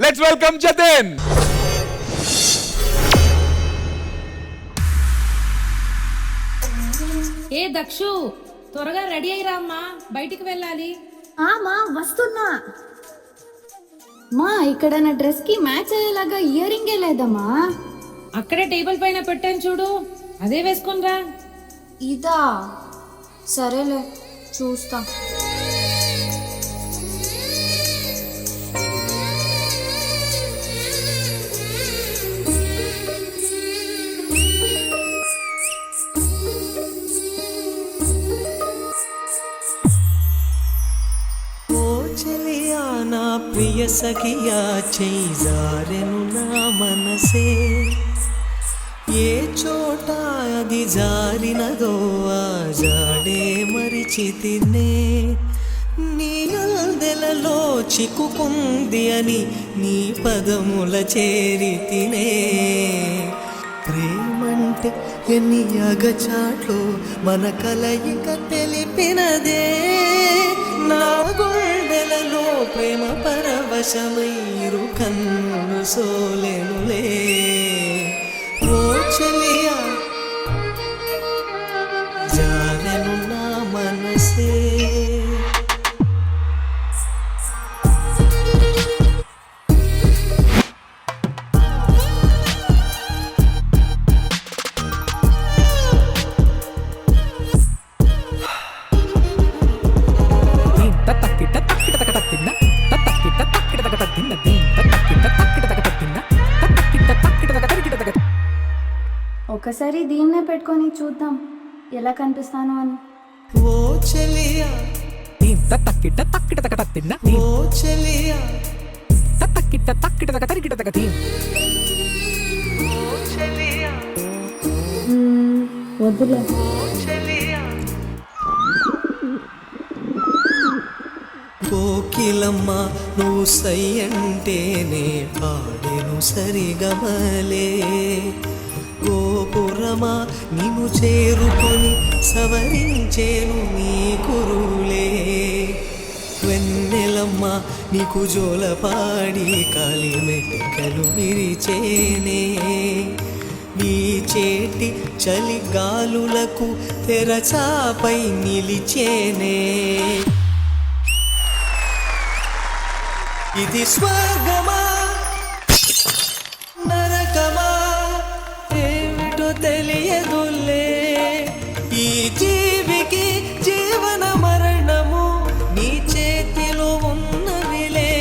Let's welcome Jatin. ఏ దక్షు, త్వరగా ready అయ్యిరా అమ్మా, బయటికి వెళ్ళాలి. మా వస్తున్నా. మా ఇక్కడ నా డ్రెస్ కి మ్యాచ్ అయ్యేలాగా ఇయర్ రింగే లేదమ్మా. అక్కడే టేబుల్ పైన పెట్టాను చూడు, అదే వేసుకునిరా. ఇదా? సరేలే, చూస్తా. నా ప్రియ సఖియా చేజారెను నా మనసే, ఏ చోట అది జారినదో ఆ జాడే మరిచితినే. నీ అల్దెలలో చిక్కుకుంది అని నీ పదముల చేరితినే. ప్రేమంటే ఎన్ని అగచాట్లు మన కలయిక తెలిపినదే. నా గుండెలలో ప్రేమ పరవశమైరు కన్ను సోలెనులే. ఓ చెలియా జారెను నా మనసే. ఒకసారి దీన్నే పెట్టుకొని చూద్దాం ఎలా కనిపిస్తాను అని. ఓ చెలియా ఓ చెలియా వద్దులే. కోకిలమ్మ నువ్వు సై అంటేనే పాడెను సరిగమలే. గోపురమా నిన్ను చేరుకొని సవరించేను నీ కురులే. వెన్నెలమ్మ నీకు జోలపాడి కాలి మెట్టెకలు విరిచేనే. నీ చేటి చలి గాలులకు తెరచాపై నిలిచేనే. ఇది స్వర్గమా నరకమా ఏమిటో తెలియదులే. ఈ జీవికి జీవన మరణము నీ చేతిలో ఉన్నవిలే.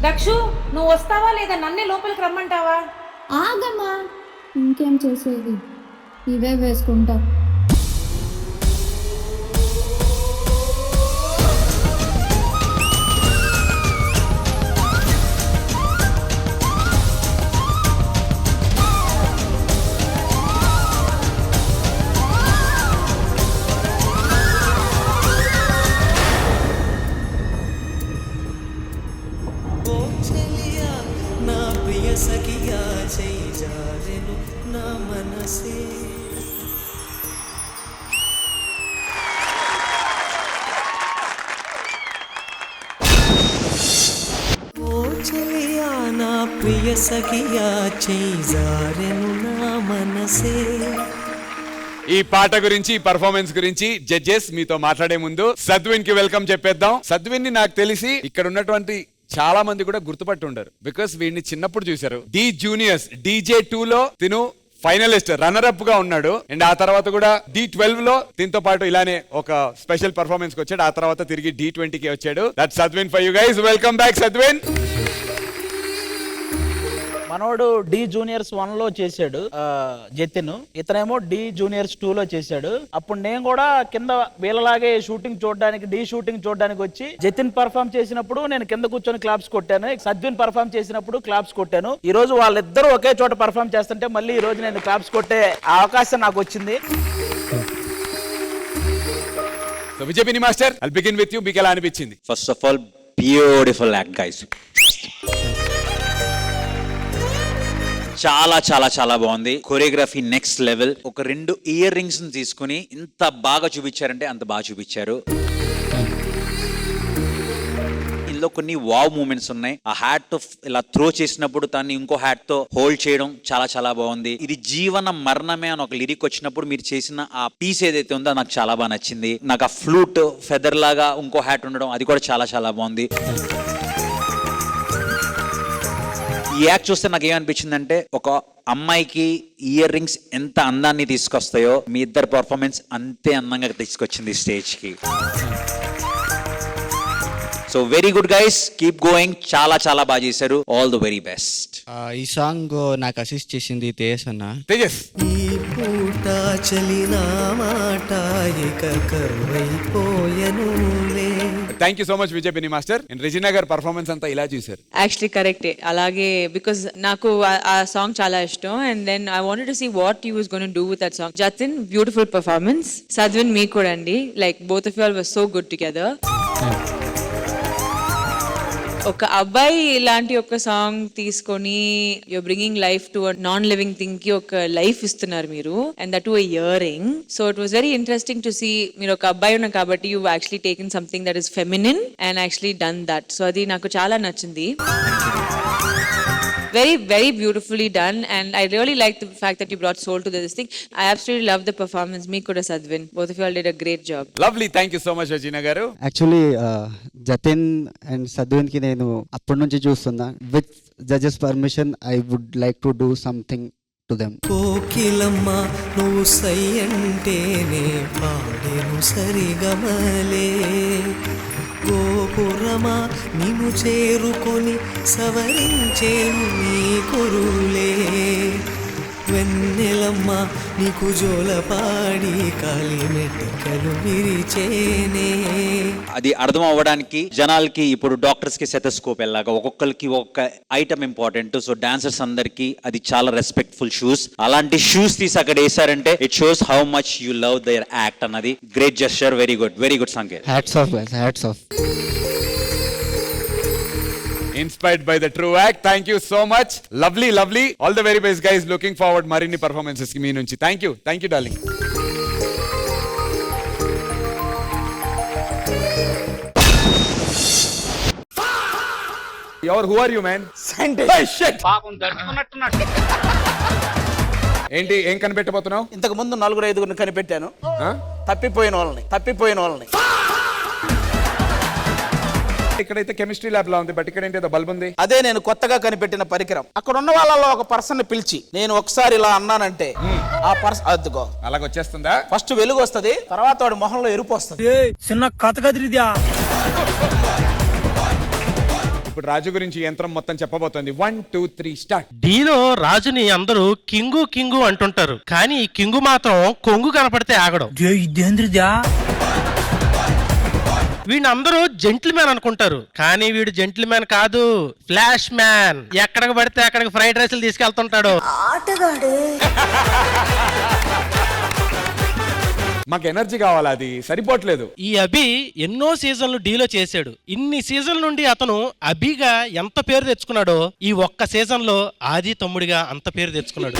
దక్షు, నువ్వు వస్తావా లేదా నన్నే లోపలికి రమ్మంటావా? ఆగమ్మా, ఇంకేం చేసేది, ఇవే వేసుకుంటా. నా ప్రియ సఖియా చేజారెను నా మనసే. ఓ చెలియా నా ప్రియ సఖియా చేజారెను నా మనసే. ఈ పాట గురించి, ఈ పర్ఫార్మెన్స్ గురించి జడ్జెస్ మీతో మాట్లాడే ముందు సద్విన్ కి వెల్కమ్ చెప్పేద్దాం. సద్విన్ ని నాకు తెలిసి ఇక్కడ ఉన్నటువంటి చాలా మంది కూడా గుర్తుపట్టి ఉండరు, బికాస్ వీడిని చిన్నప్పుడు చూశారు. డి జూనియర్స్ DJ2 లో తిను ఫైనలిస్ట్ రన్నర్ అప్ గా ఉన్నాడు. అండ్ ఆ తర్వాత కూడా D12 లో దీంతో పాటు ఇలానే ఒక స్పెషల్ పర్ఫార్మెన్స్ కి వచ్చాడు. ఆ తర్వాత తిరిగి D20 కి వచ్చాడు. That Sadvin for you guys. Welcome back Sadvin. మనోడు డి జూనియర్స్ 1 లో చేశాడు జతిన్, ఇతనేమో డి జూనియర్స్ 2 లో చేశాడు. అప్పుడు నేను కూడా కింద వీళ్ళలాగే షూటింగ్ చూడడానికి, డి షూటింగ్ చూడడానికి వచ్చి జతిన్ పర్ఫామ్ చేసినప్పుడు నేను కింద కూర్చొని క్లాప్స్ కొట్టాను, సద్విన్ పర్ఫామ్ చేసినప్పుడు క్లాప్స్ కొట్టాను. ఈ రోజు వాళ్ళిద్దరూ ఒకే చోట పర్ఫామ్ చేస్తుంటే మళ్ళీ ఈ రోజు నేను క్లాప్స్ కొట్టే అవకాశం నాకు వచ్చింది. సో విజయపిని master, I'll begin with you. మీకు ఎలా అనిపించింది? First of all beautiful act guys. చాలా చాలా చాలా బాగుంది. Choreography next level. ఒక 2 ఇయర్ రింగ్స్ తీసుకుని ఇంత బాగా చూపించారంటే అంత బాగా చూపించారు. ఇందులో కొన్ని వావ్ మూమెంట్స్ ఉన్నాయి. ఆ హ్యాట్ తో ఇలా త్రో చేసినప్పుడు దాన్ని ఇంకో హ్యాట్ తో హోల్డ్ చేయడం చాలా చాలా బాగుంది. ఇది జీవన మరణమే అని ఒక లిరిక్ వచ్చినప్పుడు మీరు చేసిన ఆ పీస్ ఏదైతే ఉందో నాకు చాలా బాగా నచ్చింది. నాకు ఆ ఫ్లూట్ ఫెదర్ లాగా ఇంకో హ్యాట్ ఉండడం అది కూడా చాలా చాలా బాగుంది. ఈ యాక్ట్ చూస్తే నాకు ఏమనిపించిందంటే ఒక అమ్మాయికి ఇయర్ రింగ్స్ ఎంత అందాన్ని తీసుకొస్తాయో మీ ఇద్దరు పర్ఫార్మెన్స్ అంతే అందంగా తీసుకొచ్చింది స్టేజ్ కి. So very good guys, keep going. చాలా చాలా బాగా చేశారు. All the very best. ఈ సాంగ్ నాకు అసిస్ట్ చేసింది తేజస్ అన్న. తేజస్, ఈ పూట చలినా మాట ఇక కరువైపోయనులే. Thank you so much Vijay Binni master. Regina గారు పర్ఫార్మెన్స్ అంతా ఇలా చూసారు. యాక్చువల్లీ కరెక్టే. అలాగే బికాస్ నాకు ఆ సాంగ్ చాలా ఇష్టం and then I wanted to see what you was gonna do with that song. Jatin beautiful performance. సద్విన్ మీకు కూడా అండి. Like both of you all were so good together. ఒక అబ్బాయి ఇలాంటి ఒక సాంగ్ తీసుకొని you're bringing life to non living thing కి ఒక లైఫ్ ఇస్తున్నారు మీరు, and that too a earring. So it was very interesting to see. మీరు ఒక అబ్బాయి ఉన్నారు కాబట్టి you actually taken something that is feminine and actually done that. So అది నాకు చాలా నచ్చింది. Very, very beautifully done, and I really like the fact that you brought soul to this thing. I absolutely love the performance. Me kuda Sadvin. Both of you all did a great job. Lovely, thank you so much Regina గారు. Actually Jatin and Sadvin కి నేను అప్పటి నుంచి చూస్తున్నా. With judges permission I would like to do something to them. కోకిలమ్మ నువ్వు సై అంటేనే పాడేను సరిగమలే. గోపురమా నిన్ను చేరుకొని సవరించేను నీ కురులే. వెన్నెలమ్మ నీకు జోలపాడి కాలి మెట్టకలు విరిచేనే. అది అర్థం అవ్వడానికి జనాలకి ఇప్పుడు డాక్టర్స్ కి సెటస్కోప్ ఎలాగా ఒక్కొక్కరికి ఒక్క ఐటమ్ ఇంపార్టెంట్. సో డాన్సర్స్ అందరికి అది చాలా రెస్పెక్ట్ఫుల్ షూస్. అలాంటి షూస్ తీసి అక్కడ వేసారంటే it shows how much you love their act అన్నది. Great gesture. Very good Sanket. Hats off guys, hats off. Inspired by the true act. Thank you so much. Lovely. All the very best guys. Looking forward marinni performances ki mee nunchi. Thank you darling. Who are you, man? Scientist. Hey, shit. ఏంటి ఏం కనిపెట్టబోతున్నావు? ఇంతకు ముందు 4-5 కనిపెట్టాను. తప్పిపోయిన వాళ్ళని. ఇక్కడైతే chemistry lab లా ఉంది, but ఇక్కడ ఏంటి బల్బ్ ఉంది. అదే నేను కొత్తగా కనిపెట్టిన పరికరం. అక్కడ ఉన్న వాళ్ళలో ఒక పర్సన్ పిలిచి నేను ఒకసారి ఇలా అన్నానంటే ఆ పర్సన్ అద్దుకో అలాగ వచ్చేస్తుందా? ఫస్ట్ వెలుగు వస్తది, తర్వాత వాడి మొహంలో ఎరుపు వస్తుంది. చిన్న కథ కదిరిద్యా. ఇప్పుడు రాజు గురించి యంత్రం మొత్తం చెప్పబోతోంది. 1 2 3 స్టార్ట్. డీలో రాజుని అందరూ కింగు అంటుంటారు, కానీ ఈ కింగు మాత్రం కొంగు కనపడితే ఆగడం. ఇదేంద్రిద్యా. వీడిని అందరూ జెంటిల్మ్యాన్ అనుకుంటారు, కానీ వీడు జెంటిల్మ్యాన్ కాదు, ఫ్లాష్ మ్యాన్. ఎక్కడికి పడితే అక్కడికి ఫ్రైడ్ రైస్లు తీసుకెళ్తుంటాడు. మాకు ఎనర్జీ కావాలి, అది సరిపోవట్లేదు. ఈ అభి ఎన్నో సీజన్లు డీలో చేశాడు. ఇన్ని సీజన్ల నుండి అతను అభిగా ఎంత పేరు తెచ్చుకున్నాడో ఈ ఒక్క సీజన్ లో ఆది తమ్ముడిగా అంత పేరు తెచ్చుకున్నాడు.